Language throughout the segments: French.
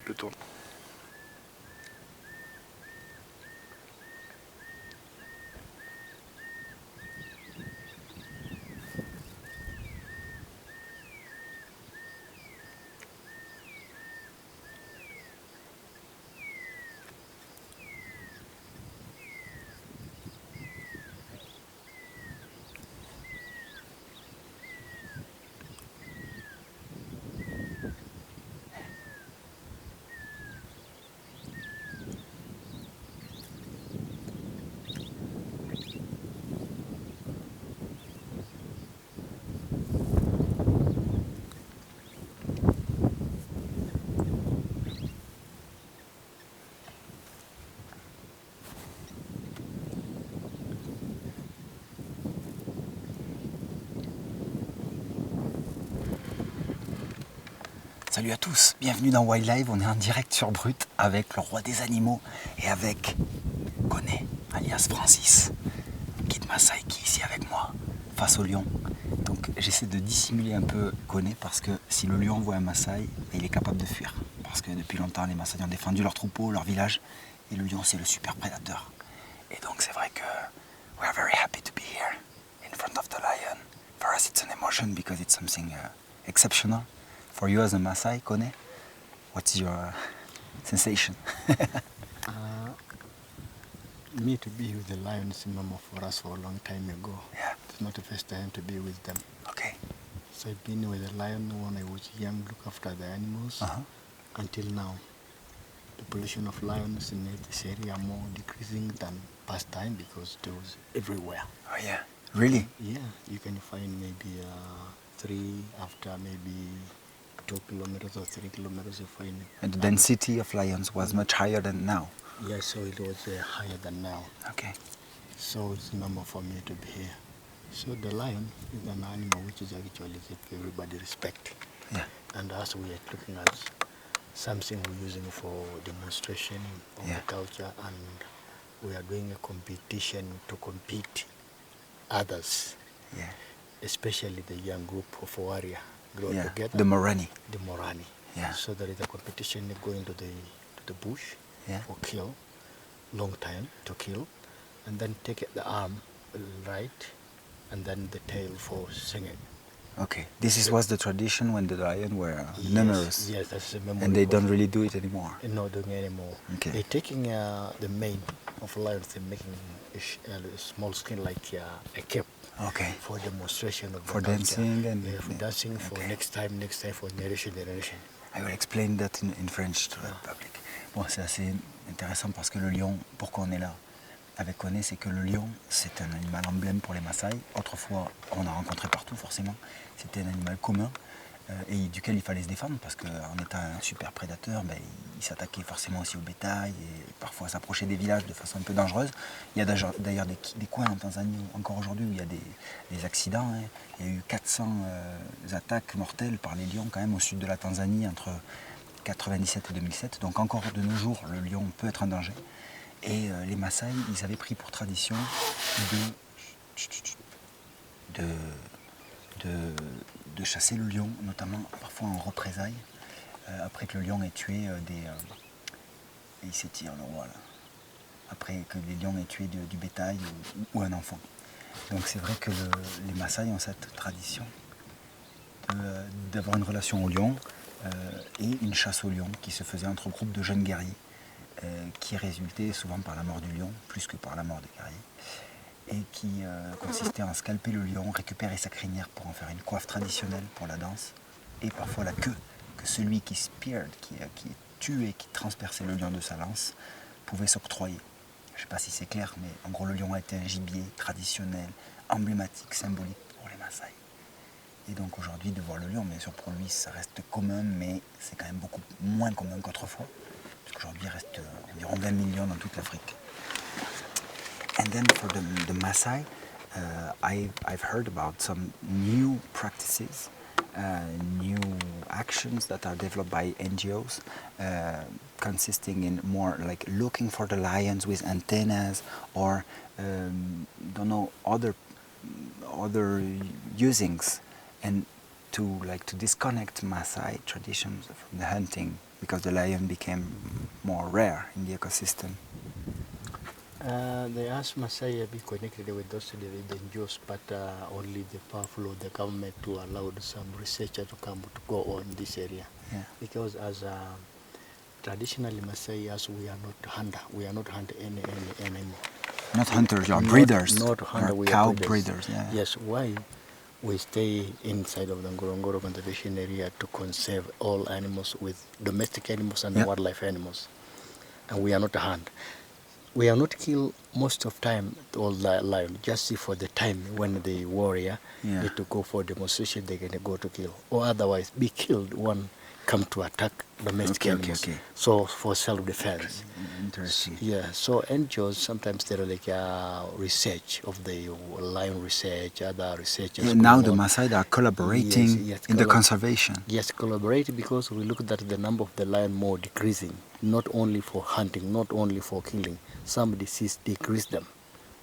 le tourne. Salut à tous, bienvenue dans WILDLive, on est en direct sur Brut avec le roi des animaux et avec Koné, alias Francis, guide Maasai qui est ici avec moi, face au lion. Donc j'essaie de dissimuler un peu Koné parce que si le lion voit un Maasai, il est capable de fuir. Parce que depuis longtemps les Maasai ont défendu leur troupeau, leur village, et le lion c'est le super prédateur. Et donc c'est vrai que we are very happy to be here in front of the lion. For us it's an emotion because it's something exceptional. For you as a Maasai, Koné, what's your sensation? Me to be with the lion is normal for us for a long time ago. Yeah. It's not the first time to be with them. Okay. So I've been with the lion when I was young, look after the animals, until now. The population of lions in this area are more decreasing than past time because there was everywhere. Oh yeah, really? Yeah, you can find maybe 3 after maybe 2 kilometers or 3 kilometers you find. And the density of lions was much higher than now? Yeah, so it was higher than now. Okay. So it's normal for me to be here. So the lion is an animal which is actually everybody respect. Yeah. And us we are looking at something we're using for demonstration of the culture, and we are doing a competition to compete others. Yeah. Especially the young group of warrior grow together. The Morani. The Morani. Yeah. So there is a competition going to the bush for kill, long time to kill, and then take the arm right, and then the tail for singing. Okay, this was the tradition when the lions were numerous. Yes, that's the memory. And they don't really do it anymore. Not doing anymore. Okay. They're taking the mane of lions and making a small skin like a cape. Okay. For demonstration of for the dancing culture. and for dancing for next time for generation. I will explain that in French to the public. Bon, c'est assez intéressant parce que le lion, pourquoi on est là avec Koné, c'est que le lion, c'est un animal emblème pour les Maasai. Autrefois, on a rencontré partout forcément. C'était un animal commun et duquel il fallait se défendre parce qu'en étant un super prédateur, ben, il s'attaquait forcément aussi au bétail et parfois s'approchait des villages de façon un peu dangereuse. Il y a d'ailleurs des coins en Tanzanie encore aujourd'hui où il y a des accidents. Hein. Il y a eu 400 attaques mortelles par les lions quand même au sud de la Tanzanie entre 1997 et 2007. Donc encore de nos jours, le lion peut être un danger. Et les Maasai, ils avaient pris pour tradition de chasser le lion, notamment parfois en représailles, après que le lion ait tué et il s'étire le roi là, après que les lions aient tué du bétail ou un enfant. Donc c'est vrai que les Maasai ont cette tradition d'avoir une relation au lion et une chasse au lion qui se faisait entre groupes de jeunes guerriers qui résultait souvent par la mort du lion, plus que par la mort des guerriers. Et qui consistait à scalper le lion, récupérer sa crinière pour en faire une coiffe traditionnelle pour la danse, et parfois la queue que celui qui speared, qui tuait, qui transperçait le lion de sa lance, pouvait s'octroyer. Je ne sais pas si c'est clair, mais en gros le lion a été un gibier traditionnel, emblématique, symbolique pour les Maasai. Et donc aujourd'hui de voir le lion, bien sûr pour lui ça reste commun, mais c'est quand même beaucoup moins commun qu'autrefois, parce qu'aujourd'hui il reste environ 20 millions dans toute l'Afrique. And then for the Maasai, I've heard about some new practices, new actions that are developed by NGOs, consisting in more like looking for the lions with antennas or don't know other usings, and to disconnect Maasai traditions from the hunting because the lion became more rare in the ecosystem? They asked Masai be connected with those dangerous, but only the powerful of the government to allow some researcher to come to go on this area. Yeah. Because as traditionally Masai, as we are not hunter, we are not hunt any animal. Not hunters, you are breeders. Not hunter, we cow are breeders. Yeah. Yes, why? We stay inside of the Ngorongoro conservation area to conserve all animals, with domestic animals and wildlife animals. And we are not a hunt. We are not kill most of time all the lion, just see for the time when the warrior need to go for demonstration, they're going to go to kill. Or otherwise be killed one come to attack domestic animals. Okay. So for self-defense. Interesting. Yeah, so NGOs, sometimes they're like research of the lion research, other researchers. Yeah, now the Maasai are collaborating in the conservation. Yes, collaborate, because we look at the number of the lion more decreasing, not only for hunting, not only for killing. Some disease decrease them.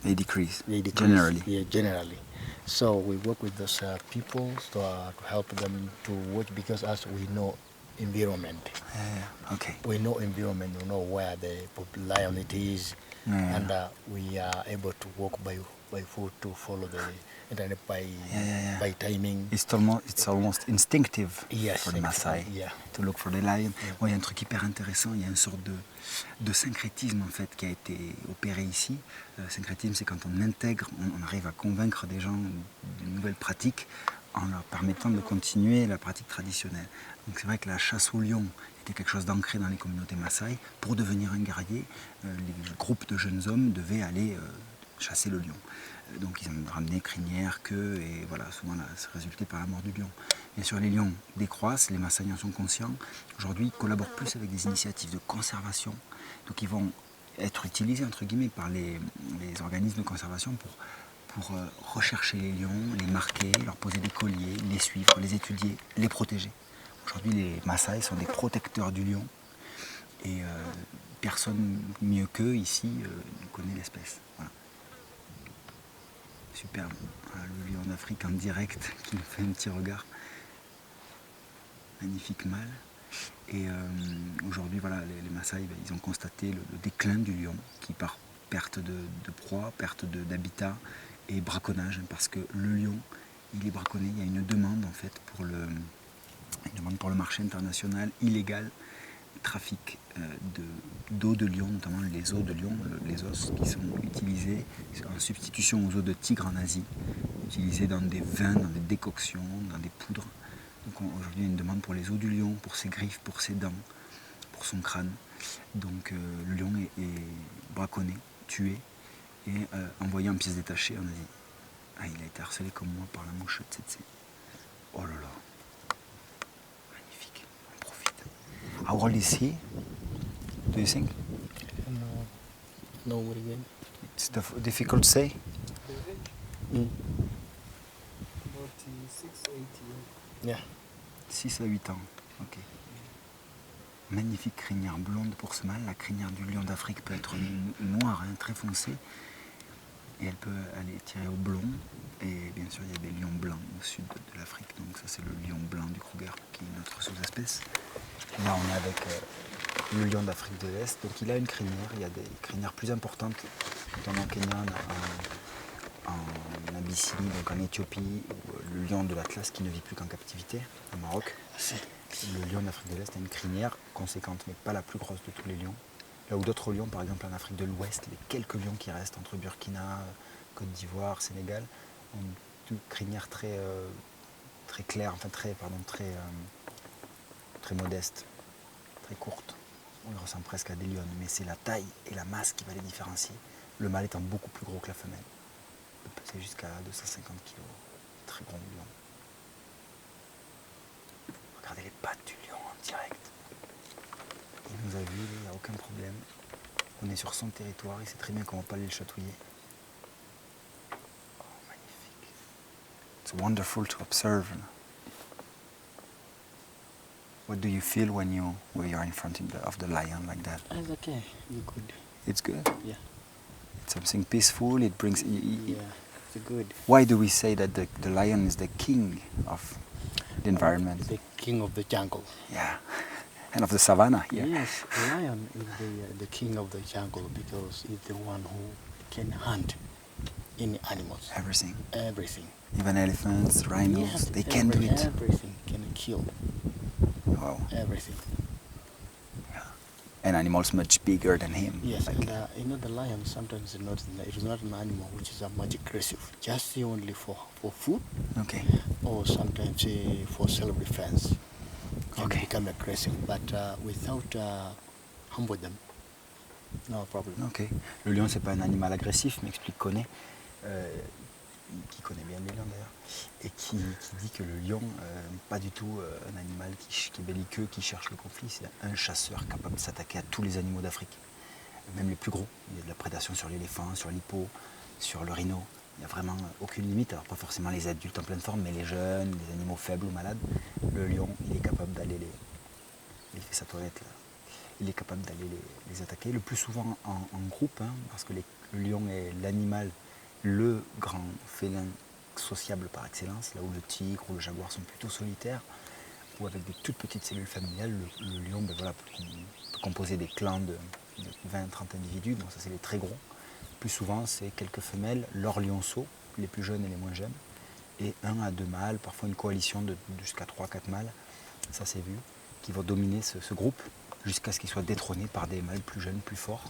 They decrease. Generally. Yeah, generally. So we work with those people to help them to watch, because as we know environment. Okay. We know environment, we know where the lion it is, and we are able to walk by foot to follow the internet by timing. It's almost instinctive for the Maasai to look for the lion. Il y a un truc hyper intéressant, il y a une sorte de syncrétisme en fait qui a été opéré ici. Syncrétisme, c'est quand on intègre, on arrive à convaincre des gens d'une nouvelle pratique en leur permettant de continuer la pratique traditionnelle. Donc c'est vrai que la chasse au lion était quelque chose d'ancré dans les communautés Maasai. Pour devenir un guerrier, les groupes de jeunes hommes devaient aller chasser le lion. Donc ils ont ramené crinière, queue, et voilà, souvent ça résultait par la mort du lion. Bien sûr, les lions décroissent, les Maasai en sont conscients. Aujourd'hui, ils collaborent plus avec des initiatives de conservation. Donc ils vont être utilisés, entre guillemets, par les organismes de conservation pour rechercher les lions, les marquer, leur poser des colliers, les suivre, les étudier, les protéger. Aujourd'hui, les Maasai sont des protecteurs du lion, et personne mieux qu'eux ici ne connaît l'espèce. Voilà. Superbe. Voilà, le lion d'Afrique en direct qui nous fait un petit regard. Magnifique mâle. Et aujourd'hui, voilà, les Maasai, ils ont constaté le déclin du lion, qui par perte de proie, perte d'habitat et braconnage, parce que le lion, il est braconné. Il y a une demande en fait pour le marché international illégal, trafic d'eau de lion, notamment les os de lion, les os qui sont utilisés en substitution aux os de tigre en Asie, utilisés dans des vins, dans des décoctions, dans des poudres. Donc aujourd'hui, il y a une demande pour les os du lion, pour ses griffes, pour ses dents, pour son crâne. Donc le lion est braconné, tué et envoyé en pièces détachées en Asie. Ah, il a été harcelé comme moi par la mouche tsetse. Oh là là. Magnifique, on profite. How old is he? Do you think? No, what again? It's difficult to say? Mm. About 6 or 8 years. Yeah. 6 à 8 ans, ok. Magnifique crinière blonde pour ce mâle. La crinière du lion d'Afrique peut être noire, hein, très foncée. Et elle peut aller tirer au blond. Et bien sûr, il y a des lions blancs au sud de l'Afrique. Donc ça, c'est le lion blanc du Kruger, qui est notre sous-espèce. Là, on est avec le lion d'Afrique de l'Est. Donc il a une crinière. Il y a des crinières plus importantes dans le Kenya, en Abyssinie, donc en Éthiopie, où le lion de l'Atlas qui ne vit plus qu'en captivité, au Maroc. Le lion d'Afrique de l'Est a une crinière conséquente, mais pas la plus grosse de tous les lions. Là où d'autres lions, par exemple en Afrique de l'Ouest, les quelques lions qui restent entre Burkina, Côte d'Ivoire, Sénégal, ont une crinière très claire, enfin très modeste, très courte. On les ressemble presque à des lions, mais c'est la taille et la masse qui va les différencier. Le mâle étant beaucoup plus gros que la femelle. Il peut peser jusqu'à 250 kg. Très gros lion. Regardez les pattes du lion en direct. Il nous a vus, il n'y a aucun problème. On est sur son territoire, il sait très bien qu'on ne va pas aller le chatouiller. Oh, magnifique. It's wonderful to observe. What do you feel when you are in front of the lion like that? It's okay, you're good. It's good? Yeah. It's something peaceful, it brings... Yeah, it's good. Why do we say that the lion is the king of the environment? The king of the jungle. Yeah. kind of the savannah here. Yes, lion is the king of the jungle because he's the one who can hunt any animals. Everything. Everything. Even elephants, rhinos, Yes, they can do it. Everything can kill. Wow. Everything. And animals much bigger than him. Yes, Like, and the lion sometimes it is not an animal which is much aggressive, just only for food, okay. or sometimes for self-defense. Can Okay. become aggressive, but without humble them, no problem. Ok. Le lion, c'est pas un animal agressif, mais explique connaît, qui connaît bien les lions d'ailleurs, et qui dit que le lion n'est pas du tout un animal qui est belliqueux, qui cherche le conflit. C'est un chasseur capable de s'attaquer à tous les animaux d'Afrique, même les plus gros. Il y a de la prédation sur l'éléphant, sur l'hippo, sur le rhino. Il n'y a vraiment aucune limite. Alors pas forcément les adultes en pleine forme, mais les jeunes, les animaux faibles ou malades. Le lion, il est capable d'aller il fait sa toilette là. Il est capable d'aller les attaquer, le plus souvent en groupe, hein, parce que le lion est l'animal, le grand félin sociable par excellence, là où le tigre ou le jaguar sont plutôt solitaires, ou avec des toutes petites cellules familiales. Le lion peut composer des clans de 20-30 individus, donc ça c'est les très gros. Plus souvent c'est quelques femelles, leurs lionceaux, les plus jeunes et les moins jeunes, et 1 à 2 mâles, parfois une coalition de jusqu'à 3-4 mâles, ça c'est vu, qui vont dominer ce groupe, jusqu'à ce qu'ils soient détrônés par des mâles plus jeunes, plus forts.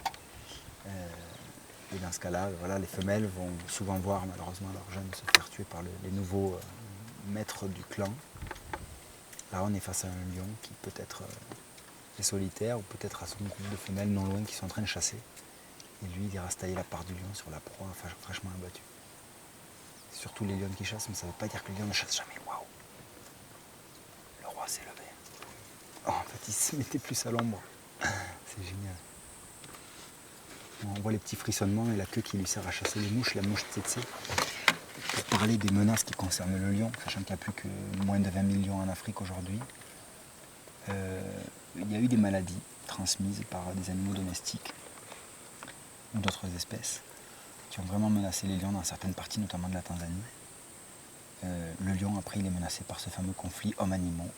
Et dans ce cas-là, voilà, les femelles vont souvent voir malheureusement leurs jeunes se faire tuer par les nouveaux maîtres du clan. Là, on est face à un lion qui peut-être est solitaire, ou peut-être à son groupe de femelles non loin qui sont en train de chasser. Et lui, il ira se tailler la part du lion sur la proie fraîchement abattue. C'est surtout les lions qui chassent, mais ça ne veut pas dire que le lion ne chasse jamais. Waouh! Le roi s'est levé. Oh, en fait, il se mettait plus à l'ombre. C'est génial. On voit les petits frissonnements et la queue qui lui sert à chasser les mouches, la mouche tsetse. Pour parler des menaces qui concernent le lion, sachant qu'il n'y a plus que moins de 20 millions en Afrique aujourd'hui, il y a eu des maladies transmises par des animaux domestiques ou d'autres espèces qui ont vraiment menacé les lions dans certaines parties, notamment de la Tanzanie. Le lion, après, il est menacé par ce fameux conflit homme-animaux,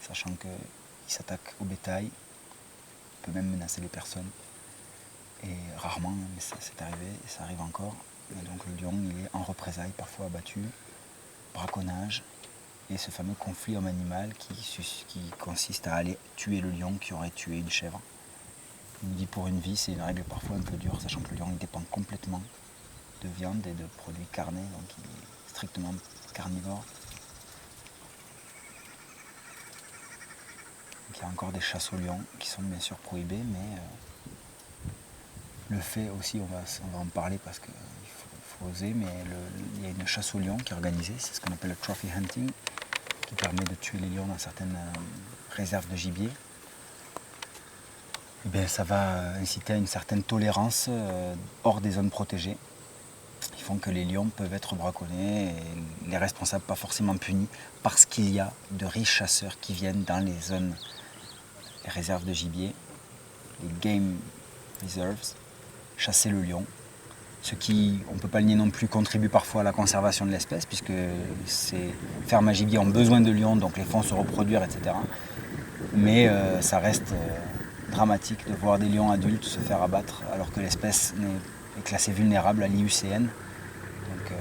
sachant qu'il s'attaque au bétail, il peut même menacer les personnes. Et rarement, mais c'est arrivé, et ça arrive encore. Et donc le lion, il est en représailles, parfois abattu, braconnage, et ce fameux conflit homme-animal qui consiste à aller tuer le lion qui aurait tué une chèvre. Il dit pour une vie, c'est une règle parfois un peu dure, sachant que le lion il dépend complètement de viande et de produits carnés, donc il est strictement carnivore. Donc il y a encore des chasses au lion qui sont bien sûr prohibées, mais le fait aussi, on va en parler parce qu'il faut oser, mais il y a une chasse au lion qui est organisée, c'est ce qu'on appelle le trophy hunting, qui permet de tuer les lions dans certaines réserves de gibier. Et bien, ça va inciter à une certaine tolérance hors des zones protégées. Ils font que les lions peuvent être braconnés et les responsables pas forcément punis parce qu'il y a de riches chasseurs qui viennent dans les zones, les réserves de gibier, les game reserves, chasser le lion. Ce qui, on ne peut pas le nier non plus, contribue parfois à la conservation de l'espèce, puisque ces fermes à gibier ont besoin de lions, donc les font se reproduire, etc. Mais ça reste dramatique de voir des lions adultes se faire abattre alors que l'espèce est classée vulnérable à l'IUCN, donc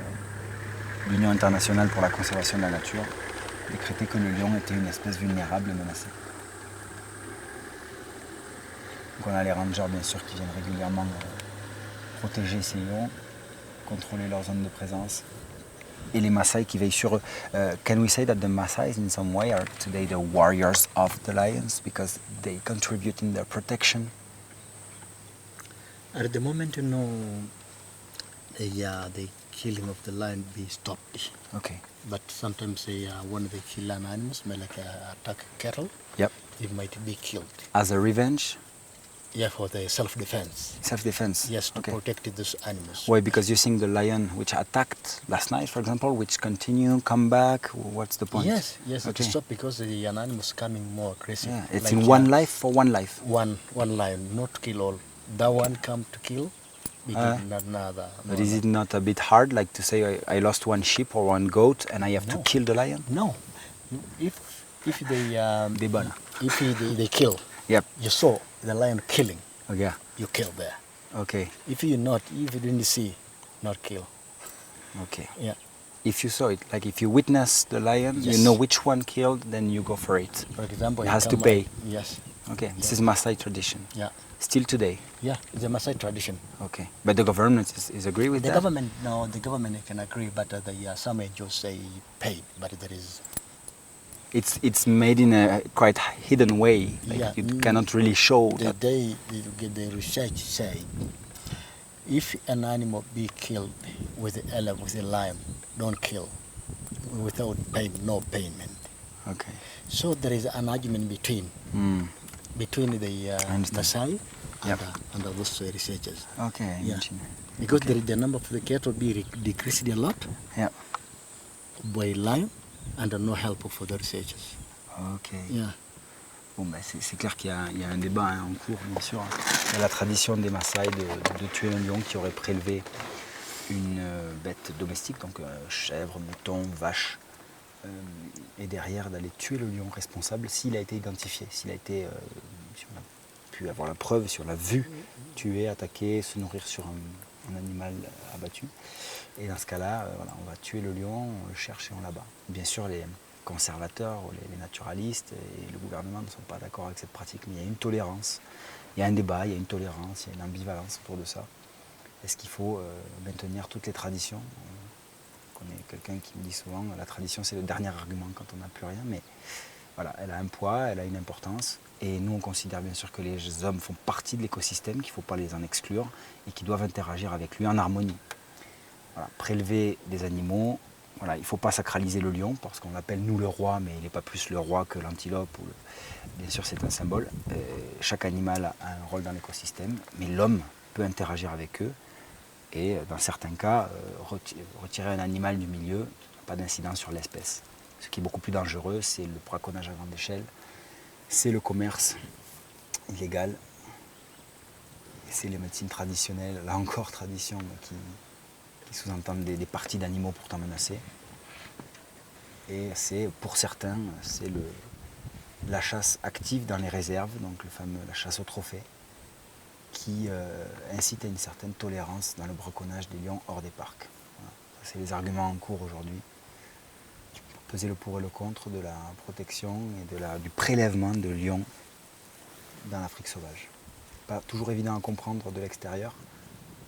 l'Union internationale pour la conservation de la nature, décrété que le lion était une espèce vulnérable et menacée. Donc on a les rangers bien sûr qui viennent régulièrement protéger ces lions, contrôler leur zone de présence, et les Maasai qui veillent sur eux. Can we say that the Maasai in some way are today the warriors of the lions because they contribute in their protection? At the moment, the killing of the lion be stopped. Okay. But sometimes when they kill an animal, like attack cattle, Yep. it might be killed. As a revenge? Yeah, for the self-defense. Self-defense? Yes, to okay. protect those animals. Why? Because you think the lion which attacked last night, for example, which come back, what's the point? Yes, okay. to stop because the animal is coming more aggressive. Yeah. It's like, in one life for one life? One lion, not to kill all. That one come to kill, not another. But is it not a bit hard, like to say I lost one sheep or one goat and I have to kill the lion? No. If they Des bonnes. If they kill, Yep. you saw the lion killing, Okay. you kill there. Okay. If you didn't see, not kill. Okay. Yeah. If you saw it, like if you witness the lion, Yes. you know which one killed, then you go for it. For example, It you has to come pay. out- Yes. Okay. This Yeah. is Maasai tradition. Yeah. Still today. Yeah. It's a Maasai tradition. Okay. But the government is agree with The that? government can agree, but some NGOs say paid, but there is. It's made in a quite hidden way. Like Yeah. you cannot really show The that. the research say, if an animal be killed with a lion, don't kill without no payment. Okay. So there is an argument between Mm. the understand. Maasai Yep. and those researchers, Okay. Yeah. imagine. because the number of the cattle be decreased a lot Yeah. by lion and no help for the researchers. Ok. Yeah. Bon, bah, c'est clair qu'il y a un débat en cours, bien sûr. Il y a la tradition des Maasai de tuer un lion qui aurait prélevé une bête domestique, donc chèvre, mouton, vache, et derrière d'aller tuer le lion responsable s'il a été identifié, si on a pu avoir la preuve, si on l'a vu tuer, attaquer, se nourrir sur un animal abattu. Et dans ce cas-là, voilà, on va tuer le lion, on le cherche et on l'abat. Bien sûr, les conservateurs, les naturalistes et le gouvernement ne sont pas d'accord avec cette pratique, mais il y a une tolérance, il y a un débat, il y a une tolérance, il y a une ambivalence autour de ça. Est-ce qu'il faut maintenir toutes les traditions? On connaît quelqu'un qui me dit souvent la tradition c'est le dernier argument quand on n'a plus rien, mais voilà, elle a un poids, elle a une importance, et nous on considère bien sûr que les hommes font partie de l'écosystème, qu'il ne faut pas les en exclure et qu'ils doivent interagir avec lui en harmonie. Voilà, prélever des animaux, voilà, il ne faut pas sacraliser le lion parce qu'on l'appelle nous le roi, mais il n'est pas plus le roi que l'antilope. Bien sûr c'est un symbole, chaque animal a un rôle dans l'écosystème, mais l'homme peut interagir avec eux et dans certains cas retirer un animal du milieu, pas d'incidence sur l'espèce. Ce qui est beaucoup plus dangereux, c'est le braconnage à grande échelle, c'est le commerce illégal, et c'est les médecines traditionnelles, là encore tradition, qui sous-entendent des parties d'animaux pourtant menacés. Et c'est, pour certains, c'est la chasse active dans les réserves, donc la chasse au trophée, qui incite à une certaine tolérance dans le braconnage des lions hors des parcs. Voilà. C'est les arguments en cours aujourd'hui. Peser le pour et le contre de la protection et du prélèvement de lions dans l'Afrique sauvage. Pas toujours évident à comprendre de l'extérieur.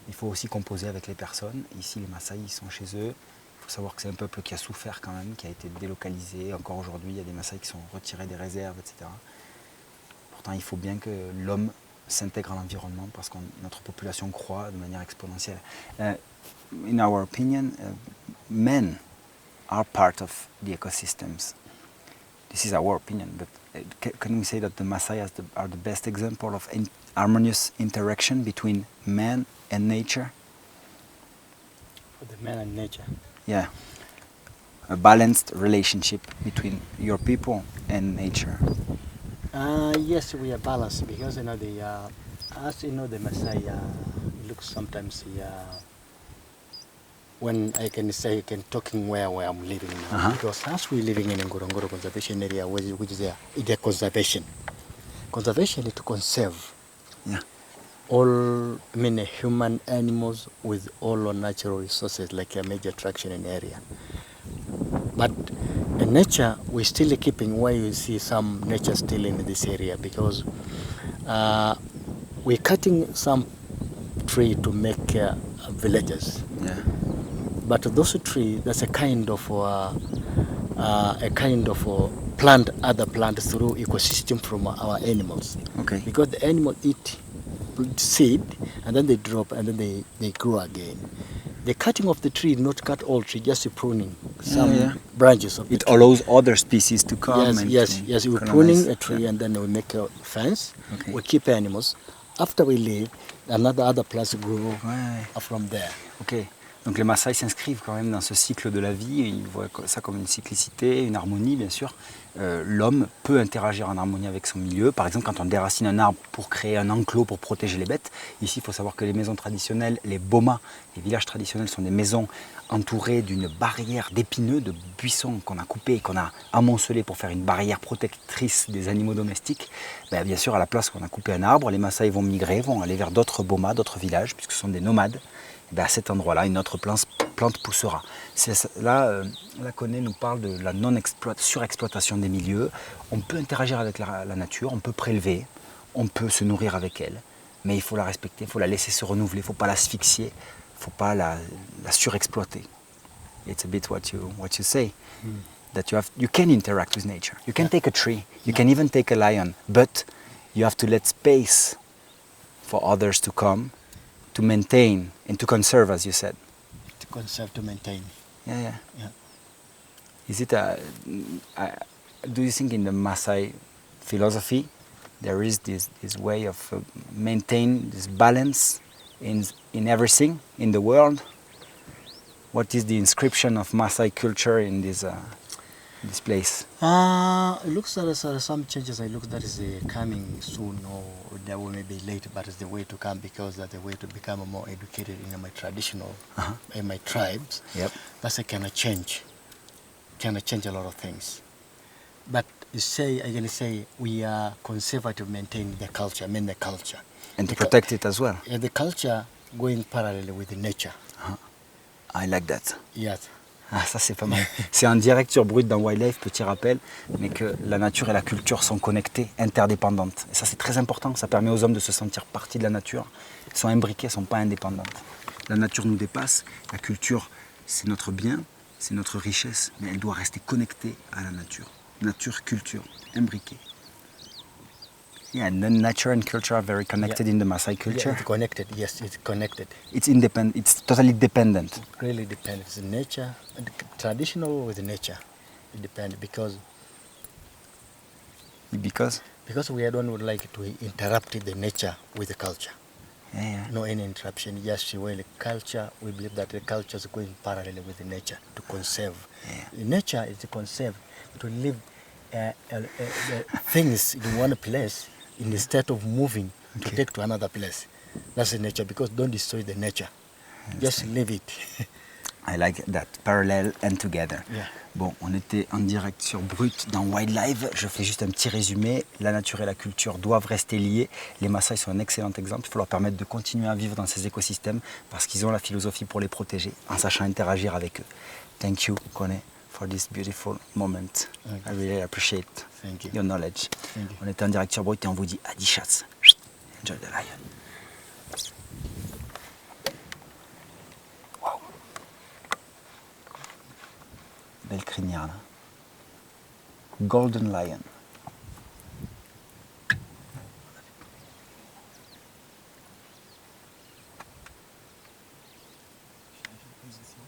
Il faut aussi composer avec les personnes. Ici, les Maasai, ils sont chez eux. Il faut savoir que c'est un peuple qui a souffert quand même, qui a été délocalisé. Encore aujourd'hui, il y a des Maasai qui sont retirés des réserves, etc. Pourtant, il faut bien que l'homme s'intègre à l'environnement parce que notre population croît de manière exponentielle. In our opinion, men are part of the ecosystems. This is our opinion, but can we say that the Maasai are the best example of harmonious interaction between man and nature? For the man and nature. Yeah, a balanced relationship between your people and nature. Yes, we are balanced because the as you know the Maasai looks sometimes when I can talking where I'm living now, because as we're living in Ngorongoro conservation area, which is it's a conservation is to conserve all human animals with all natural resources like a major attraction in area. But in nature, we're still keeping where you see some nature still in this area because we're cutting some tree to make villages. Yeah. But those trees, that's a kind of plant other plants through ecosystem from our animals. Okay. Because the animal eat seed and then they drop and then they grow again. The cutting of the tree, not cut all tree, just pruning some branches of it the tree. allows other species to come. Yes. We're pruning a tree and then we make a fence. Okay. We keep animals. After we leave, other plants grow from there. Ok. Donc les Maasai s'inscrivent quand même dans ce cycle de la vie, et ils voient ça comme une cyclicité, une harmonie bien sûr. l'homme peut interagir en harmonie avec son milieu. Par exemple, quand on déracine un arbre pour créer un enclos pour protéger les bêtes. Ici, il faut savoir que les maisons traditionnelles, les bomas, les villages traditionnels sont des maisons entourées d'une barrière d'épineux, de buissons qu'on a coupés et qu'on a amoncelés pour faire une barrière protectrice des animaux domestiques. Bien sûr, à la place où on a coupé un arbre, les Maasai vont migrer, vont aller vers d'autres bomas, d'autres villages, puisque ce sont des nomades. À cet endroit-là, une autre plante poussera. Là, Laconé nous parle de la surexploitation des milieux. On peut interagir avec la nature, on peut prélever, on peut se nourrir avec elle, mais il faut la respecter, il faut la laisser se renouveler, il ne faut pas l'asphyxier, il ne faut pas la surexploiter. It's a bit what you say, that you can interact with nature. You can take a tree, you can even take a lion, but you have to let space for others to come, to maintain and to conserve, as you said. To conserve, to maintain. Yeah. Yeah. Is it do you think in the Maasai philosophy there is this way of maintain this balance in everything in the world? What is the inscription of Maasai culture in this place? It looks there are some changes. It looks that is coming soon, or that will maybe late, but it's the way to come, because that's the way to become more educated in my traditional, in my tribes. Yep. That's a kind of change a lot of things. But I can say we are conservative, maintaining the culture, the culture. And to protect it as well. The culture going parallel with the nature. I like that. Yes. Ah, ça c'est pas mal. C'est en direct sur Brut dans WILDLive, petit rappel, mais que la nature et la culture sont connectées, interdépendantes. Et ça c'est très important, ça permet aux hommes de se sentir partie de la nature. Ils sont imbriqués, ils ne sont pas indépendantes. La nature nous dépasse, la culture c'est notre bien, c'est notre richesse, mais elle doit rester connectée à la nature. Nature, culture, imbriquée. Yeah, and then nature and culture are very connected in the Maasai culture. Yeah, it's connected, yes, it's connected. It's independent, it's totally dependent. It really depends. The nature, traditional with nature, it depends because we don't like to interrupt the nature with the culture. Yeah. No any interruption. Yes, the culture. We believe that the culture is going parallel with the nature to conserve. Yeah. The nature is to conserve, to live things in one place instead of moving to take to another place. That's the nature, because don't destroy the nature. Just leave it. I like that, parallel and together. Yeah. Bon, on était en direct sur Brut dans WILDLive. Je fais juste un petit résumé. La nature et la culture doivent rester liées. Les Maasai sont un excellent exemple. Il faut leur permettre de continuer à vivre dans ces écosystèmes parce qu'ils ont la philosophie pour les protéger en sachant interagir avec eux. Thank you, Kone, for this beautiful moment. Okay. I really appreciate your knowledge. Thank you. On était en direct sur Brut et on vous dit à 10 chats. Enjoy the lion. Wow. Belle crinière là. Golden lion. Position.